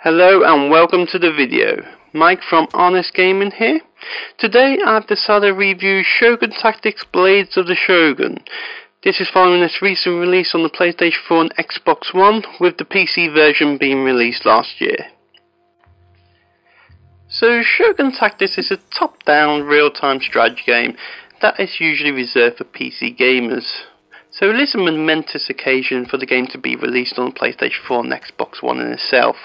Hello and welcome to the video. Mike from Honest Gaming here. Today I've decided to review Shogun Tactics Blades of the Shogun. This is following its recent release on the PlayStation 4 and Xbox One, with the PC version being released last year. So Shogun Tactics is a top-down real-time strategy game that is usually reserved for PC gamers. So it is a momentous occasion for the game to be released on the PlayStation 4 and Xbox One in itself.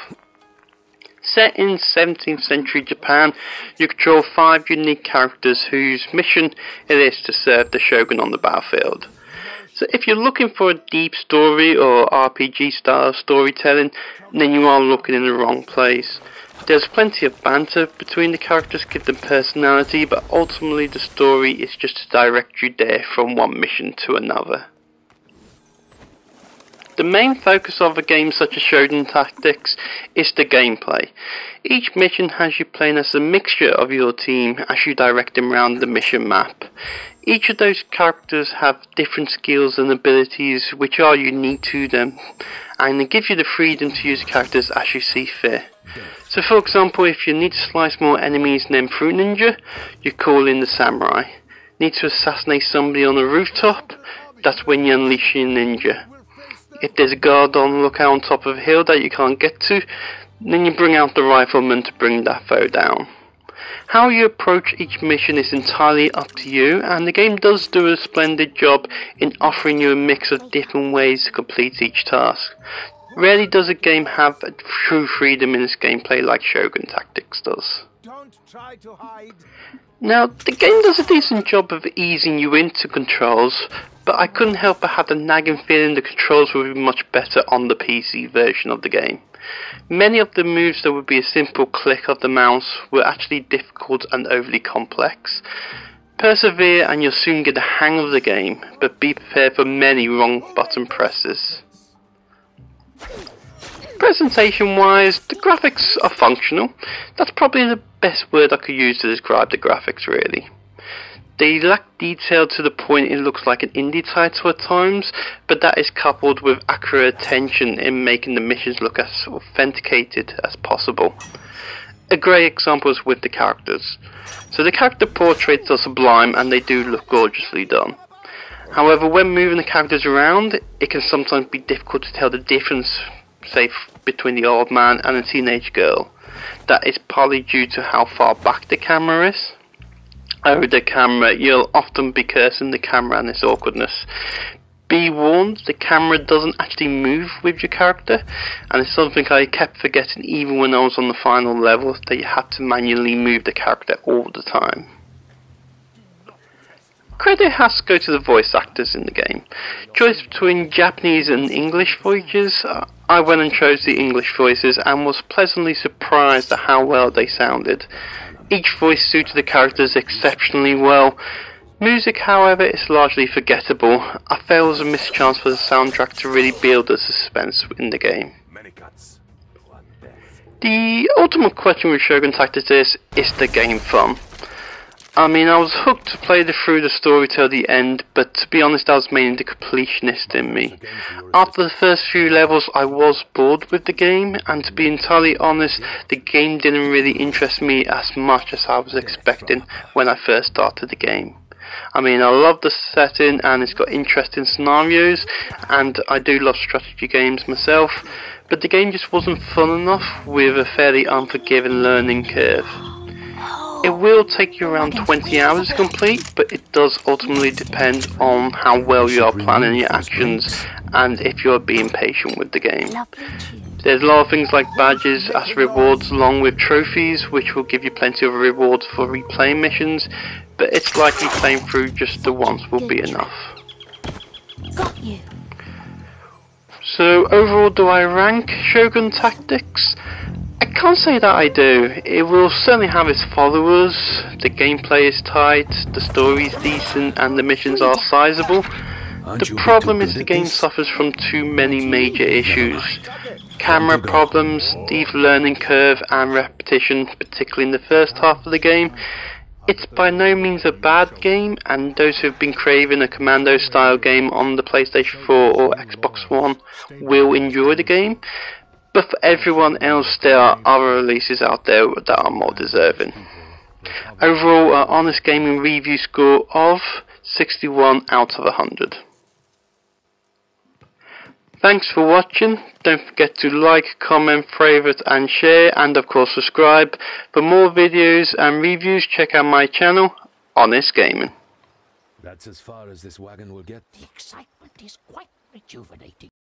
Set in 17th century Japan, you control 5 unique characters whose mission it is to serve the Shogun on the battlefield. So if you're looking for a deep story or RPG style storytelling, then you are looking in the wrong place. There's plenty of banter between the characters, give them personality, but ultimately the story is just to direct you there from one mission to another. The main focus of a game such as Shogun Tactics is the gameplay. Each mission has you playing as a mixture of your team as you direct them around the mission map. Each of those characters have different skills and abilities which are unique to them, and it gives you the freedom to use characters as you see fit. So for example, if you need to slice more enemies than Fruit Ninja, you call in the Samurai. Need to assassinate somebody on a rooftop, that's when you unleash your ninja. If there's a guard on the lookout on top of a hill that you can't get to, then you bring out the rifleman to bring that foe down. How you approach each mission is entirely up to you, and the game does do a splendid job in offering you a mix of different ways to complete each task. Rarely does a game have a true freedom in its gameplay like Shogun Tactics does. Don't try to hide. Now, the game does a decent job of easing you into controls, but I couldn't help but have the nagging feeling the controls would be much better on the PC version of the game. Many of the moves that would be a simple click of the mouse were actually difficult and overly complex. Persevere and you'll soon get the hang of the game, but be prepared for many wrong button presses. Presentation wise, the graphics are functional. That's probably the best word I could use to describe the graphics really. They lack detail to the point it looks like an indie title at times, but that is coupled with accurate attention in making the missions look as authenticated as possible. A great example is with the characters. So the character portraits are sublime and they do look gorgeously done. However, when moving the characters around, it can sometimes be difficult to tell the difference, say, between the old man and a teenage girl. That is partly due to how far back the camera is. Over the camera, you'll often be cursing the camera and its awkwardness. Be warned, the camera doesn't actually move with your character, and it's something I kept forgetting even when I was on the final level, that you had to manually move the character all the time. Credit has to go to the voice actors in the game. Choice between Japanese and English voices, I went and chose the English voices and was pleasantly surprised at how well they sounded. Each voice suited the characters exceptionally well. Music, however, is largely forgettable. I felt it was a missed chance for the soundtrack to really build the suspense in the game. The ultimate question with Shogun Tactics is the game fun? I mean, I was hooked to play through the story till the end, but to be honest, that was mainly the completionist in me. After the first few levels, I was bored with the game, and to be entirely honest, the game didn't really interest me as much as I was expecting when I first started the game. I mean, I love the setting, and it's got interesting scenarios, and I do love strategy games myself, but the game just wasn't fun enough with a fairly unforgiving learning curve. It will take you around 20 hours to complete, but it does ultimately depend on how well you are planning your actions and if you are being patient with the game. There's a lot of things like badges as rewards along with trophies, which will give you plenty of rewards for replaying missions, but it's likely playing through just the once will be enough. Got you. So overall, do I rank Shogun Tactics? I can't say that I do. It will certainly have its followers, the gameplay is tight, the story is decent and the missions are sizable. The problem is the game suffers from too many major issues. Camera problems, steep learning curve and repetition, particularly in the first half of the game. It's by no means a bad game, and those who have been craving a Commando style game on the PlayStation 4 or Xbox One will enjoy the game. but for everyone else there are other releases out there that are more deserving. Overall, an honest gaming review score of 61 out of 100. Thanks for watching. Don't forget to like, comment, favourite and share, and of course subscribe. For more videos and reviews, check out my channel, Honest Gaming. That's as far as this wagon will get. The excitement is quite rejuvenating.